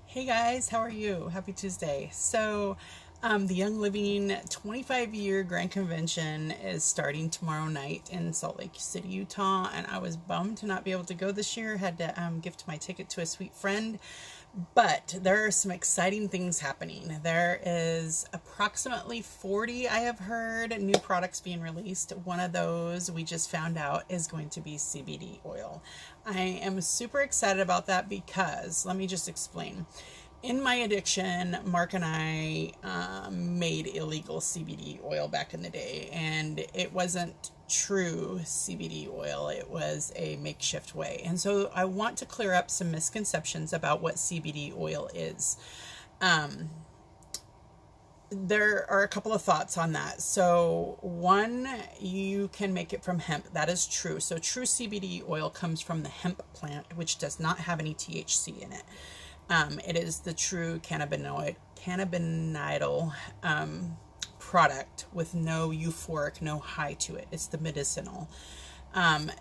Hey guys, how are you? Happy Tuesday. The Young Living 25-year Grand Convention is starting tomorrow night in Salt Lake City, Utah, and I was bummed to not be able to go this year. Had to gift my ticket to a sweet friend. But there are some exciting things happening. There is approximately 40, I have heard, new products being released. One of those we just found out is going to be CBD oil. I am super excited about that because, let me just explain. In my addiction, Mark and I made illegal CBD oil back in the day, and it wasn't true CBD oil. It was a makeshift way. And so I want to clear up some misconceptions about what CBD oil is. There are a couple of thoughts on that. So one, you can make it from hemp. That is true. So true CBD oil comes from the hemp plant, which does not have any THC in it. It is the true cannabinoidal product with no euphoric, no high to it. It's the medicinal.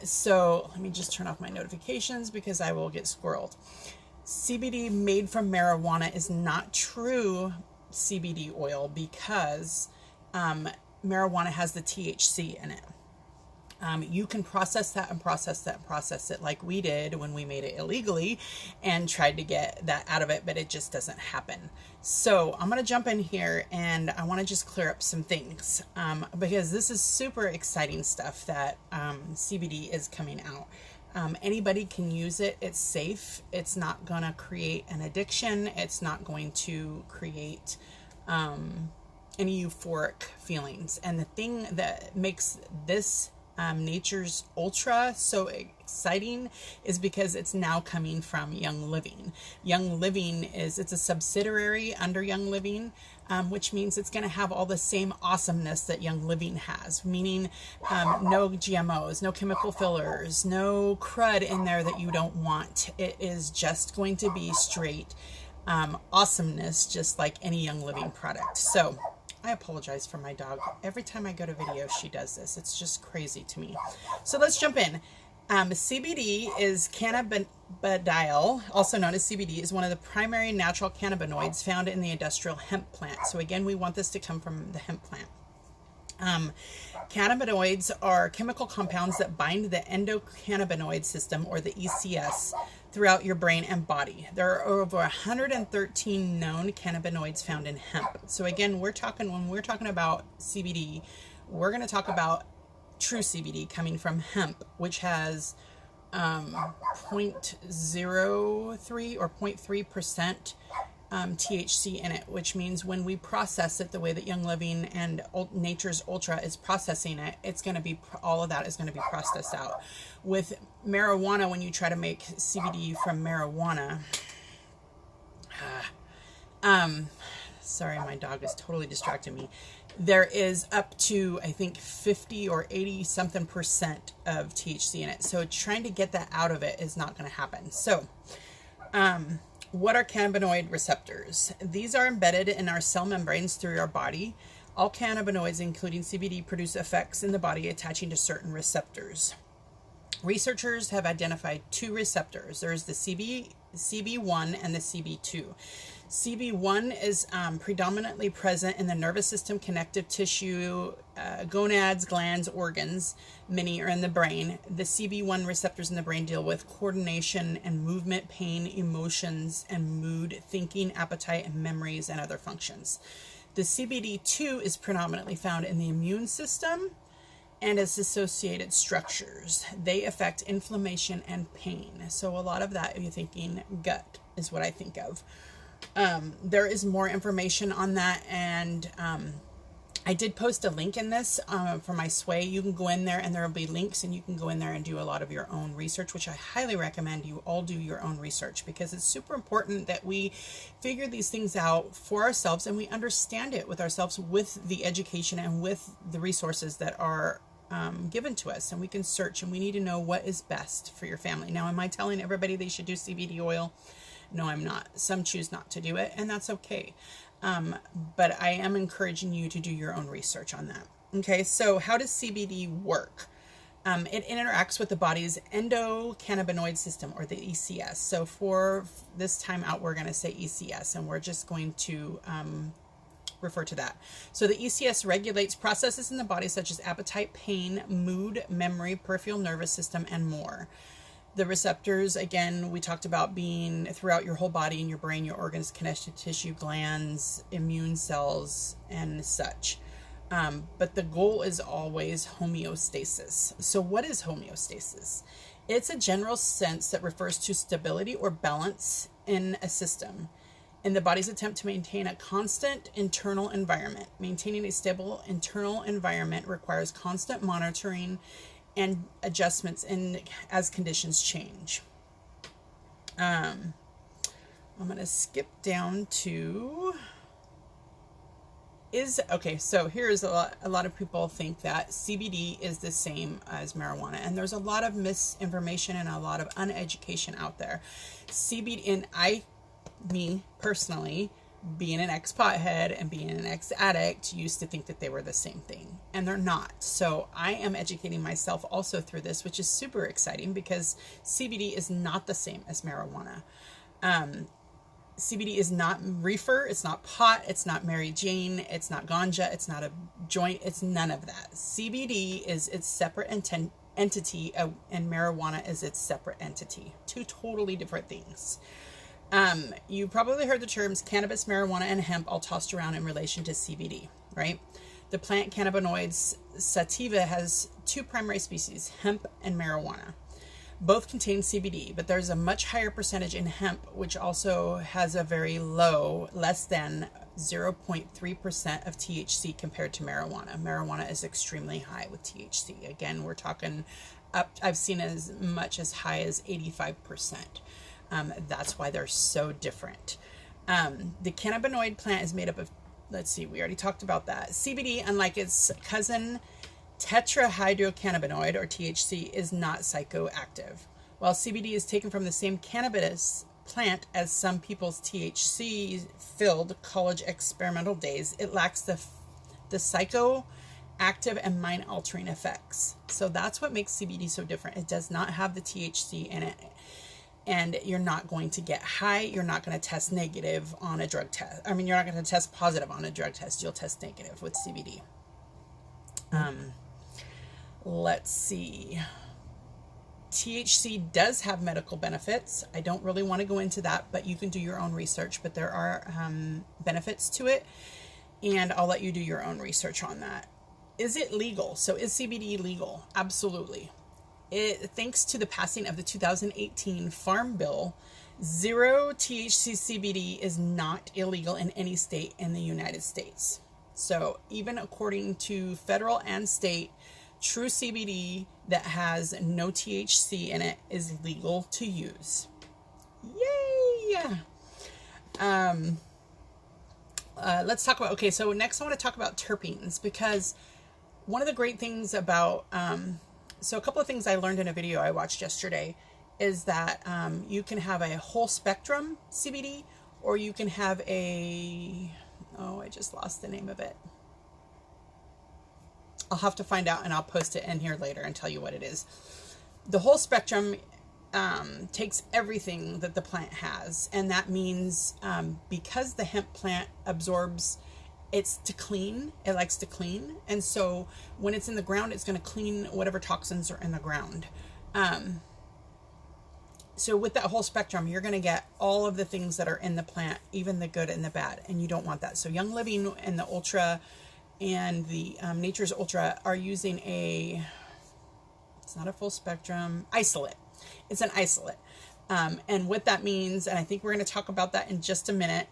So let me just turn off my notifications because I will get squirreled. CBD made from marijuana is not true CBD oil because marijuana has the THC in it. You can process that and process that and process it like we did when we made it illegally and tried to get that out of it, but it just doesn't happen. So I'm going to jump in here and I want to just clear up some things because this is super exciting stuff that CBD is coming out. Anybody can use it. It's safe. It's not going to create an addiction. It's not going to create any euphoric feelings. And the thing that makes this Nature's Ultra so exciting is because it's now coming from Young Living. Young Living it's a subsidiary under Young Living, which means it's going to have all the same awesomeness that Young Living has, meaning no GMOs, no chemical fillers, no crud in there that you don't want. It is just going to be straight awesomeness, just like any Young Living product. So I apologize for my dog. Every time I go to video, she does this. It's just crazy to me. So let's jump in. CBD is cannabidiol, also known as CBD, is one of the primary natural cannabinoids found in the industrial hemp plant. So again, we want this to come from the hemp plant. Cannabinoids are chemical compounds that bind the endocannabinoid system, or the ECS, throughout your brain and body. There are over 113 known cannabinoids found in hemp. So again, when we're talking about CBD, we're going to talk about true CBD coming from hemp, which has 0.03 or 0.3% THC in it, which means when we process it the way that Young Living and Nature's Ultra is processing it, it's going to be, all of that is going to be processed out. With marijuana, when you try to make CBD from marijuana, sorry, my dog is totally distracting me. There is up to, I think, 50 or 80 something percent of THC in it. So trying to get that out of it is not going to happen. So, what are cannabinoid receptors? These are embedded in our cell membranes through our body. All cannabinoids, including CBD, produce effects in the body attaching to certain receptors. Researchers have identified two receptors. There's the CB1 and the CB2. CB1 is predominantly present in the nervous system, connective tissue, gonads, glands, organs. Many are in the brain. The CB1 receptors in the brain deal with coordination and movement, pain, emotions, and mood, thinking, appetite, and memories, and other functions. The CBD2 is predominantly found in the immune system and its associated structures. They affect inflammation and pain. So a lot of that, you're thinking gut, is what I think of. There is more information on that, and I did post a link in this for my sway. You can go in there and there will be links, and you can go in there and do a lot of your own research, which I highly recommend you all do your own research, because it's super important that we figure these things out for ourselves and we understand it with ourselves, with the education and with the resources that are given to us, and we can search, and we need to know what is best for your family. Now, am I telling everybody they should do CBD oil? No, I'm not. Some choose not to do it, and that's okay. But I am encouraging you to do your own research on that. Okay, so how does CBD work? It interacts with the body's endocannabinoid system, or the ECS. So for this time out, we're going to say ECS, and we're just going to refer to that. So the ECS regulates processes in the body such as appetite, pain, mood, memory, peripheral nervous system, and more. The receptors, again, we talked about being throughout your whole body, in your brain, your organs, connective tissue, glands, immune cells, and such. But the goal is always homeostasis. So what is homeostasis? It's a general sense that refers to stability or balance in a system, in the body's attempt to maintain a constant internal environment. Maintaining a stable internal environment requires constant monitoring and adjustments as conditions change. I'm going to skip down to... Okay, so here's a lot of people think that CBD is the same as marijuana, and there's a lot of misinformation and a lot of uneducation out there. CBD, and me personally, being an ex-pothead and being an ex-addict, used to think that they were the same thing, and they're not. So I am educating myself also through this, which is super exciting, because CBD is not the same as marijuana. CBD is not reefer, it's not pot, it's not Mary Jane, it's not ganja, it's not a joint, it's none of that. CBD is its separate entity, and marijuana is its separate entity. Two totally different things. You probably heard the terms cannabis, marijuana, and hemp all tossed around in relation to CBD, right? The plant cannabinoids sativa has two primary species, hemp and marijuana. Both contain CBD, but there's a much higher percentage in hemp, which also has a very low, less than 0.3% of THC compared to marijuana. Marijuana is extremely high with THC. Again, we're talking up, I've seen as much as high as 85%. That's why they're so different. The cannabinoid plant is made up of, let's see, we already talked about that. CBD, unlike its cousin tetrahydrocannabinoid, or THC, is not psychoactive. While CBD is taken from the same cannabis plant as some people's THC-filled college experimental days, it lacks the psychoactive and mind-altering effects. So that's what makes CBD so different. It does not have the THC in it, and you're not going to get high. You're not going to test negative on a drug test. I mean, you're not going to test positive on a drug test. You'll test negative with CBD. Let's see. THC does have medical benefits. I don't really want to go into that, but you can do your own research. But there are benefits to it, and I'll let you do your own research on that. Is it legal? So is CBD legal? Absolutely. Thanks to the passing of the 2018 Farm Bill, zero THC CBD is not illegal in any state in the United States. So even according to federal and state, true CBD that has no THC in it is legal to use. Yay! Let's talk about, okay, so next I want to talk about terpenes, because one of the great things about, so a couple of things I learned in a video I watched yesterday is that you can have a whole spectrum CBD, or you can have I just lost the name of it. I'll have to find out, and I'll post it in here later and tell you what it is. The whole spectrum takes everything that the plant has, and that means because the hemp plant absorbs, it's to clean, it likes to clean, and so when it's in the ground, it's going to clean whatever toxins are in the ground. So with that whole spectrum, you're going to get all of the things that are in the plant, even the good and the bad, and you don't want that. So Young Living and the Ultra and the Nature's Ultra are using it's not a full spectrum, isolate. It's an isolate. And what that means, and I think we're going to talk about that in just a minute,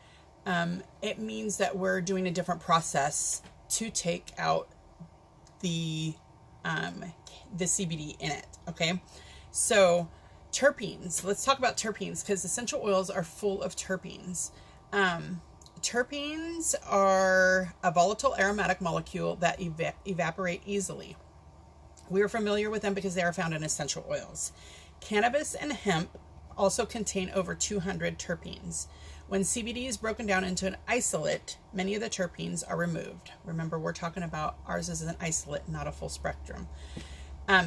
it means that we're doing a different process to take out the CBD in it, okay? So terpenes, let's talk about terpenes, because essential oils are full of terpenes. Terpenes are a volatile aromatic molecule that evaporate easily. We are familiar with them because they are found in essential oils. Cannabis and hemp also contain over 200 terpenes. When CBD is broken down into an isolate, many of the terpenes are removed. Remember, we're talking about ours as an isolate, not a full spectrum.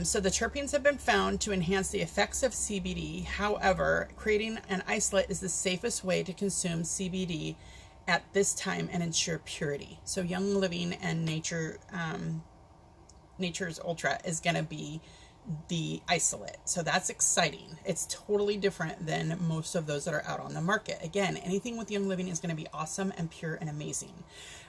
So the terpenes have been found to enhance the effects of CBD. However, creating an isolate is the safest way to consume CBD at this time and ensure purity. So Young Living and Nature's Ultra is going to be the isolate. So that's exciting. It's totally different than most of those that are out on the market. Again, anything with Young Living is going to be awesome and pure and amazing.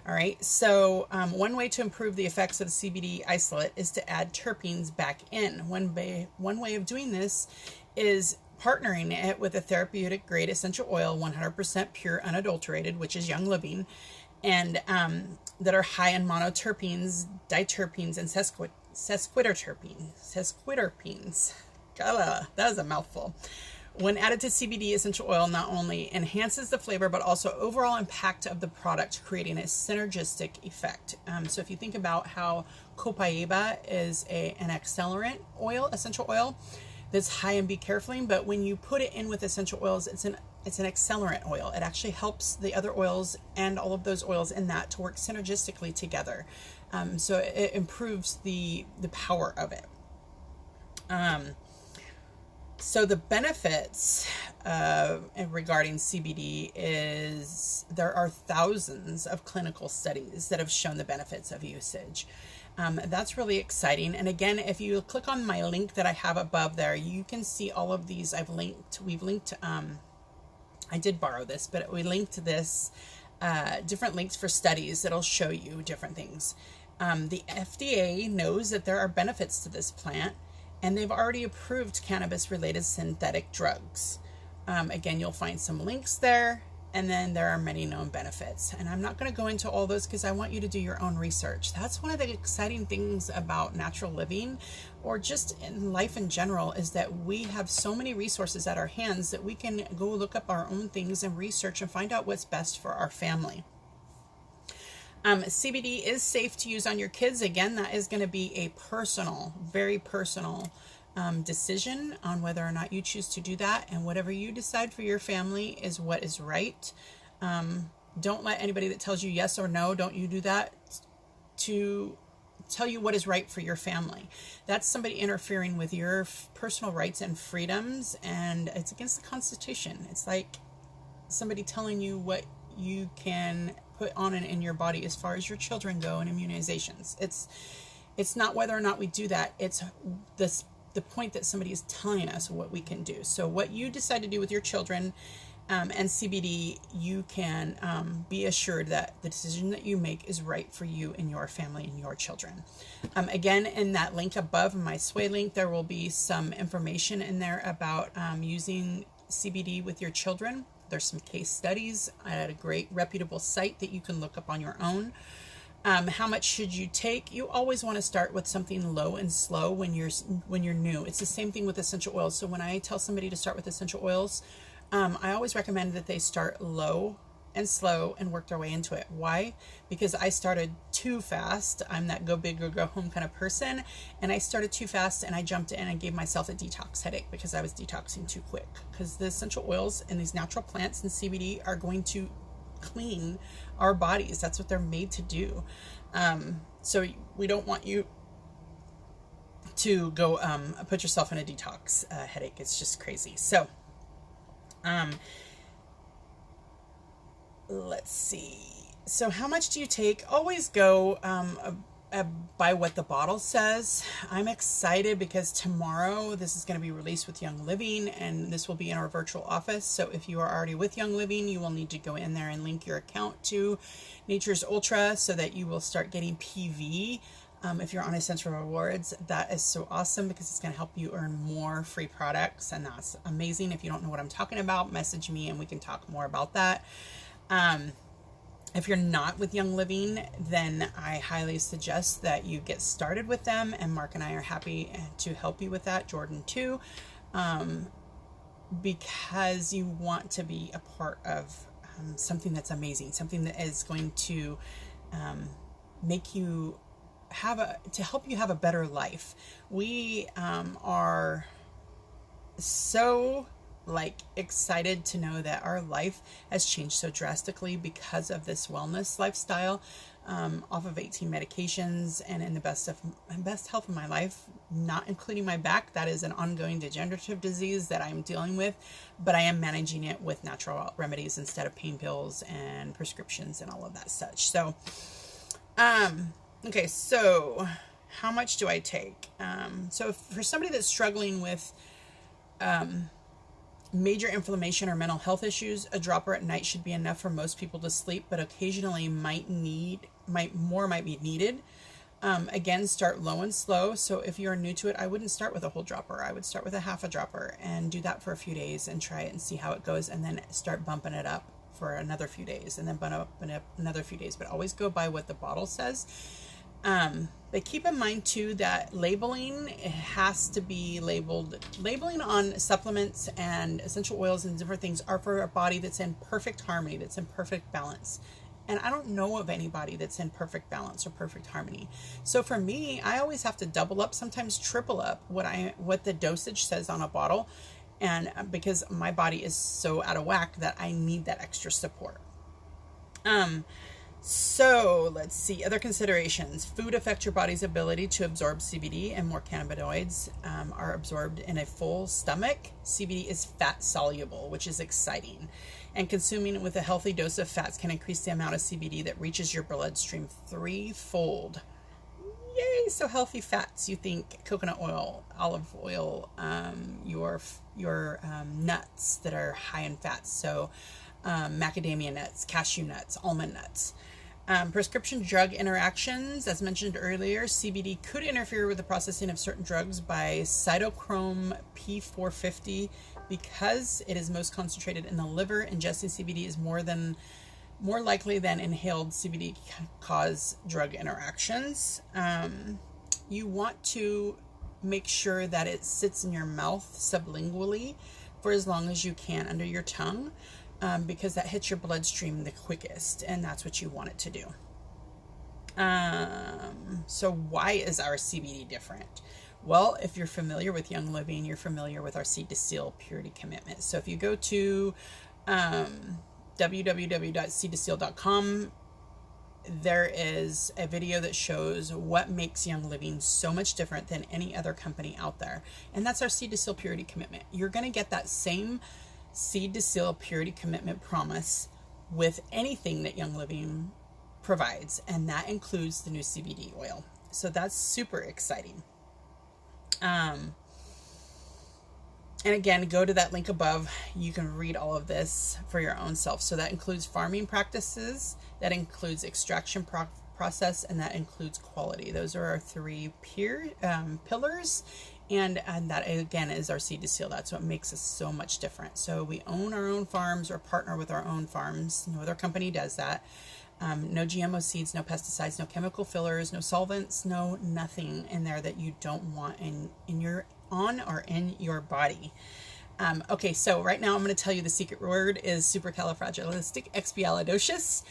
All right. So one way to improve the effects of the CBD isolate is to add terpenes back in. One way of doing this is partnering it with a therapeutic grade essential oil, 100% pure, unadulterated, which is Young Living, and that are high in monoterpenes, diterpenes, and sesquiterpenes. God, that is a mouthful. When added to CBD essential oil, not only enhances the flavor, but also overall impact of the product, creating a synergistic effect. So if you think about how copaiba is an accelerant oil, essential oil, that's high in B-carefulene, but when you put it in with essential oils, it's an accelerant oil. It actually helps the other oils and all of those oils in that to work synergistically together. So it improves the power of it. So the benefits regarding CBD is there are thousands of clinical studies that have shown the benefits of usage. That's really exciting. And again, if you click on my link that I have above there, you can see all of these. We've linked, I did borrow this, but we linked this, different links for studies that'll show you different things. The FDA knows that there are benefits to this plant, and they've already approved cannabis-related synthetic drugs. Again, you'll find some links there, and then there are many known benefits. And I'm not going to go into all those because I want you to do your own research. That's one of the exciting things about natural living, or just in life in general, is that we have so many resources at our hands that we can go look up our own things and research and find out what's best for our family. CBD is safe to use on your kids. Again, that is going to be a personal, very personal decision on whether or not you choose to do that. And whatever you decide for your family is what is right. Don't let anybody that tells you yes or no, don't you do that, to tell you what is right for your family. That's somebody interfering with your personal rights and freedoms, and it's against the Constitution. It's like somebody telling you what you can put on and in your body as far as your children go and immunizations. It's not whether or not we do that. It's the point that somebody is telling us what we can do. So what you decide to do with your children and CBD, you can be assured that the decision that you make is right for you and your family and your children. Again, in that link above, my Sway link, there will be some information in there about using CBD with your children. There's some case studies at a great reputable site that you can look up on your own. How much should you take? You always want to start with something low and slow when you're new. It's the same thing with essential oils. So when I tell somebody to start with essential oils, I always recommend that they start low and slow and work their way into it. Why? Because I started too fast. I'm that go big or go home kind of person, and I started too fast and I jumped in and gave myself a detox headache because I was detoxing too quick. Because the essential oils and these natural plants and CBD are going to clean our bodies. That's what they're made to do. So we don't want you to go put yourself in a detox headache. It's just crazy. So let's see. So how much do you take? Always go by what the bottle says. I'm excited because tomorrow this is going to be released with Young Living, and this will be in our virtual office. So if you are already with Young Living, you will need to go in there and link your account to Nature's Ultra so that you will start getting PV. If you're on Essential Rewards, that is so awesome because it's going to help you earn more free products, and that's amazing. If you don't know what I'm talking about, message me and we can talk more about that. If you're not with Young Living, then I highly suggest that you get started with them, and Mark and I are happy to help you with that, Jordan too, because you want to be a part of something that's amazing, something that is going to make you to help you have a better life. We are so excited to know that our life has changed so drastically because of this wellness lifestyle. off of 18 medications and in the best health of my life, not including my back. That is an ongoing degenerative disease that I'm dealing with, but I am managing it with natural remedies instead of pain pills and prescriptions and all of that such. So, okay, so how much do I take? So for somebody that's struggling with major inflammation or mental health issues, a dropper at night should be enough for most people to sleep, but occasionally might be needed. Again, start low and slow. So if you're new to it, I wouldn't start with a whole dropper. I would start with a half a dropper and do that for a few days and try it and see how it goes, and then start bumping it up for another few days, and then bump up and up another few days, but always go by what the bottle says. But keep in mind too that labeling has to be labeling on supplements and essential oils and different things are for a body that's in perfect harmony, that's in perfect balance. And I don't know of anybody that's in perfect balance or perfect harmony. So for me, I always have to double up, sometimes triple up what the dosage says on a bottle. And because my body is so out of whack that I need that extra support. So let's see, other considerations. Food affect your body's ability to absorb CBD, and more cannabinoids are absorbed in a full stomach. CBD is fat soluble, which is exciting. And consuming it with a healthy dose of fats can increase the amount of CBD that reaches your bloodstream 3-fold. Yay! So healthy fats. You think coconut oil, olive oil, your nuts that are high in fats. So macadamia nuts, cashew nuts, almond nuts. Prescription drug interactions, as mentioned earlier, CBD could interfere with the processing of certain drugs by cytochrome P450 because it is most concentrated in the liver. Ingesting CBD is more likely than inhaled CBD cause drug interactions. You want to make sure that it sits in your mouth sublingually for as long as you can under your tongue. Because that hits your bloodstream the quickest, and that's what you want it to do. So why is our CBD different? Well, if you're familiar with Young Living, you're familiar with our Seed to Seal Purity Commitment. So if you go to www.seedtoseal.com, there is a video that shows what makes Young Living so much different than any other company out there. And that's our Seed to Seal Purity Commitment. You're going to get that same Seed to Seal Purity Commitment promise with anything that Young Living provides, and that includes the new CBD oil. So that's super exciting. And again, go to that link above. You can read all of this for your own self. So that includes farming practices, that includes extraction process, and that includes quality. Those are our three pillars. And that, again, is our Seed to Seal. That's what makes us so much different. So we own our own farms or partner with our own farms. No other company does that. No GMO seeds, no pesticides, no chemical fillers, no solvents, no nothing in there that you don't want in your body. Okay, so right now I'm going to tell you the secret word is supercalifragilisticexpialidocious.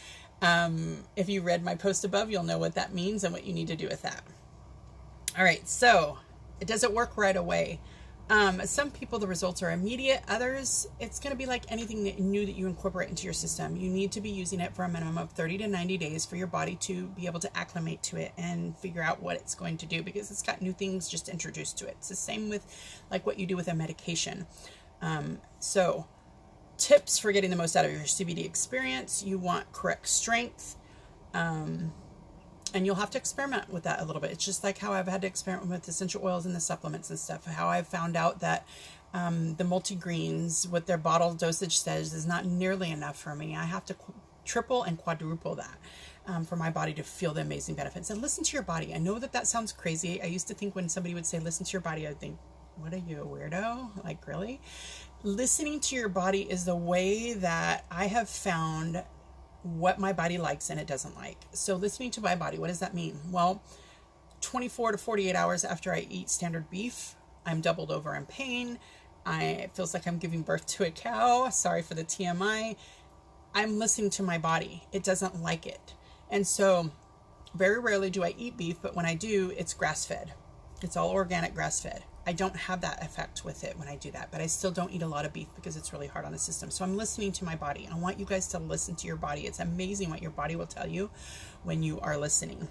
If you read my post above, you'll know what that means and what you need to do with that. All right, so it doesn't work right away. Some people, the results are immediate. Others, it's going to be like anything new that you incorporate into your system. You need to be using it for a minimum of 30 to 90 days for your body to be able to acclimate to it and figure out what it's going to do, because it's got new things just introduced to it. It's the same with like what you do with a medication. So tips for getting the most out of your CBD experience: you want correct strength. And you'll have to experiment with that a little bit. It's just like how I've had to experiment with essential oils and the supplements and stuff. How I've found out that the multigreens, what their bottle dosage says, is not nearly enough for me. I have to triple and quadruple that for my body to feel the amazing benefits. And listen to your body. I know that sounds crazy. I used to think when somebody would say, listen to your body, I'd think, what are you, a weirdo? Like, really? Listening to your body is the way that I have found what my body likes and it doesn't like. So listening to my body, what does that mean? Well, 24 to 48 hours after I eat standard beef, I'm doubled over in pain. It feels like I'm giving birth to a cow. Sorry for the TMI. I'm listening to my body. It doesn't like it. And so very rarely do I eat beef, but when I do, it's grass-fed. It's all organic grass-fed. I don't have that effect with it when I do that, but I still don't eat a lot of beef because it's really hard on the system. So I'm listening to my body. I want you guys to listen to your body. It's amazing what your body will tell you when you are listening.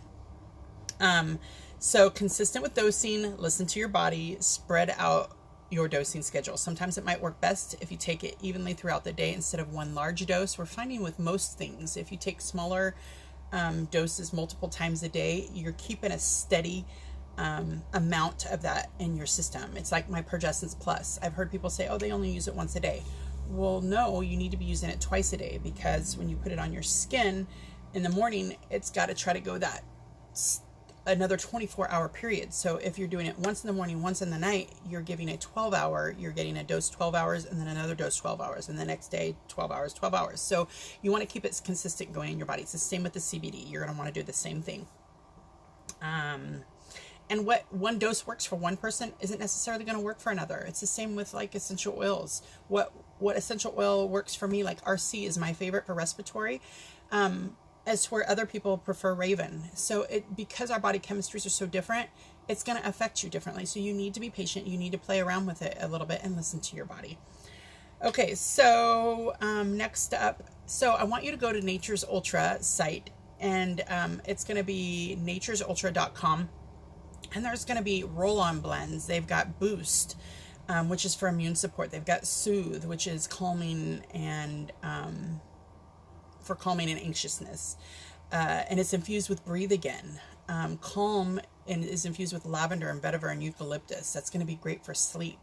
So consistent with dosing, listen to your body, spread out your dosing schedule. Sometimes it might work best if you take it evenly throughout the day instead of one large dose. We're finding with most things, if you take smaller doses multiple times a day, you're keeping a steady amount of that in your system. It's like my Progestins Plus. I've heard people say, oh, they only use it once a day. Well, no, you need to be using it twice a day, because when you put it on your skin in the morning, it's got to try to go that another 24-hour period. So if you're doing it once in the morning, once in the night, you're giving a 12-hour, you're getting a dose 12 hours and then another dose 12 hours and the next day 12 hours, 12 hours. So you want to keep it consistent going in your body. It's the same with the CBD. You're going to want to do the same thing. And what one dose works for one person isn't necessarily going to work for another. It's the same with like essential oils. What essential oil works for me, like RC is my favorite for respiratory, as to where other people prefer Raven. So because our body chemistries are so different, it's going to affect you differently. So you need to be patient. You need to play around with it a little bit and listen to your body. Okay, so next up, so I want you to go to Nature's Ultra site, and it's going to be naturesultra.com. And there's going to be roll-on blends. They've got Boost, which is for immune support. They've got Soothe, which is calming and for calming and anxiousness. And it's infused with Breathe Again. Calm and is infused with lavender and vetiver and eucalyptus. That's going to be great for sleep.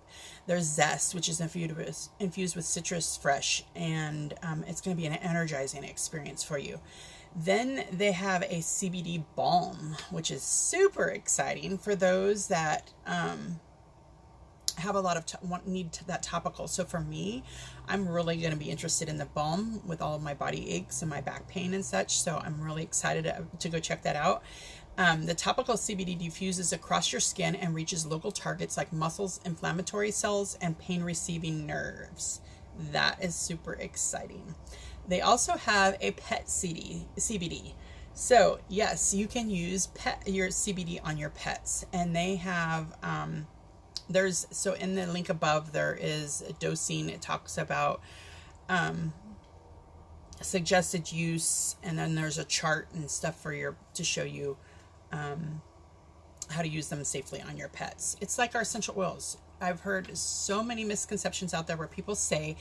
There's Zest, which is infused with citrus fresh, and it's going to be an energizing experience for you. Then they have a CBD balm, which is super exciting for those that have a lot of need that topical. So for me, I'm really going to be interested in the balm with all of my body aches and my back pain and such. So I'm really excited to go check that out. The topical CBD diffuses across your skin and reaches local targets like muscles, inflammatory cells, and pain-receiving nerves. That is super exciting. They also have a pet CBD. So yes, you can use your CBD on your pets, and they have so in the link above there is a dosing. It talks about suggested use, and then there's a chart and stuff to show you how to use them safely on your pets. It's like our essential oils. I've heard so many misconceptions out there where people say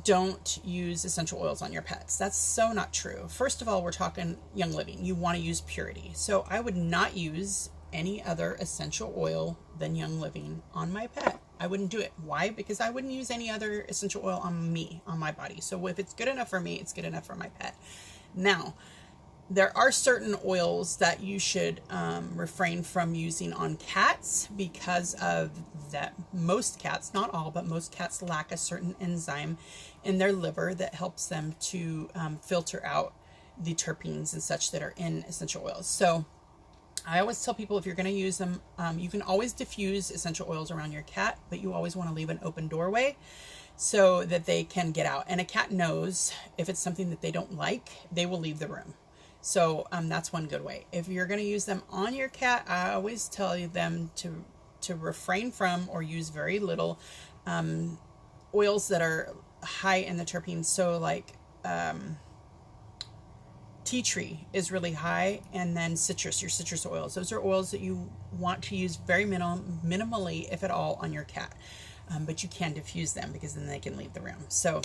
don't use essential oils on your pets. That's so not true. First of all, we're talking Young Living. You want to use purity. So I would not use any other essential oil than Young Living on my pet. I wouldn't do it. Why? Because I wouldn't use any other essential oil on me, on my body. So if it's good enough for me, it's good enough for my pet. Now, there are certain oils that you should refrain from using on cats because of that. Most cats, not all, but most cats lack a certain enzyme in their liver that helps them to filter out the terpenes and such that are in essential oils. So I always tell people, if you're going to use them, you can always diffuse essential oils around your cat, but you always want to leave an open doorway so that they can get out. And a cat knows if it's something that they don't like, they will leave the room. So that's one good way. If you're going to use them on your cat, I always tell them to refrain from or use very little oils that are high in the terpenes. So like tea tree is really high, and then your citrus oils. Those are oils that you want to use very minimally, if at all, on your cat. But you can diffuse them because then they can leave the room. So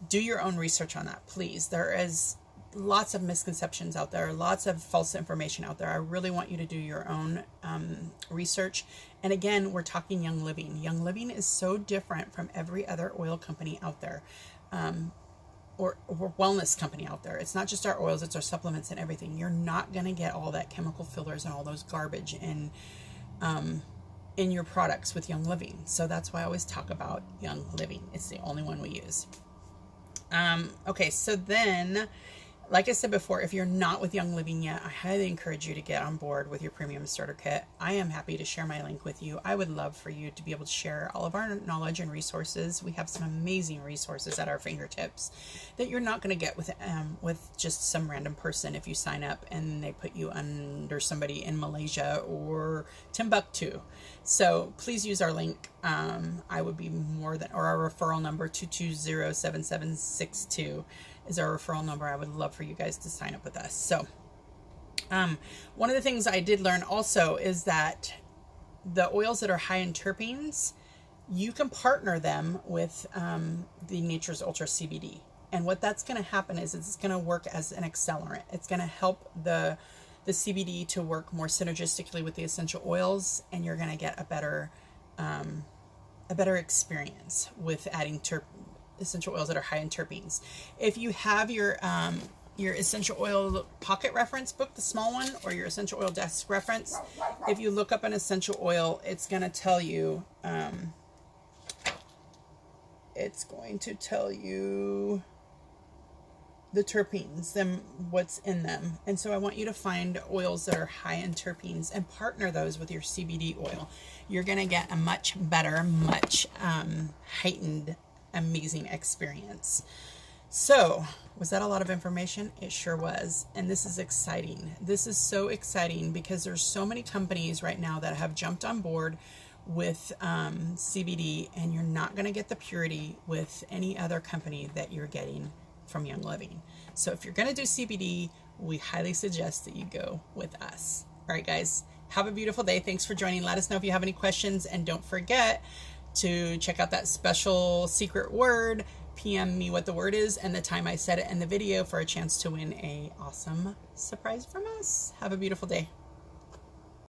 do your own research on that, please. There is lots of misconceptions out there, lots of false information out there. I really want you to do your own research. And again, we're talking Young Living. Young Living is so different from every other oil company out there, or wellness company out there. It's not just our oils, it's our supplements and everything. You're not going to get all that chemical fillers and all those garbage in your products with Young Living. So that's why I always talk about Young Living. It's the only one we use. Okay, so then Like I said before, if you're not with Young Living yet, I highly encourage you to get on board with your premium starter kit. I am happy to share my link with you. I would love for you to be able to share all of our knowledge and resources. We have some amazing resources at our fingertips that you're not going to get with just some random person if you sign up and they put you under somebody in Malaysia or Timbuktu. So please use our link. I would be more than, or our referral number 220-7762 is our referral number. I would love for you guys to sign up with us. So one of the things I did learn also is that the oils that are high in terpenes, you can partner them with the Nature's Ultra CBD. And what that's going to happen is it's going to work as an accelerant. It's going to help the CBD to work more synergistically with the essential oils, and you're going to get a better experience with adding essential oils that are high in terpenes. If you have your essential oil pocket reference book, the small one, or your essential oil desk reference, if you look up an essential oil, it's going to tell you the terpenes, what's in them. And so I want you to find oils that are high in terpenes and partner those with your CBD oil. You're going to get a much better, much heightened, amazing experience. So, was that a lot of information? It sure was. And this is exciting. This is so exciting because there's so many companies right now that have jumped on board with CBD, and you're not going to get the purity with any other company that you're getting from Young Living. So if you're going to do CBD, we highly suggest that you go with us. All right, guys, have a beautiful day. Thanks for joining. Let us know if you have any questions, and don't forget to check out that special secret word. PM me what the word is and the time I said it in the video for a chance to win an awesome surprise from us. Have a beautiful day.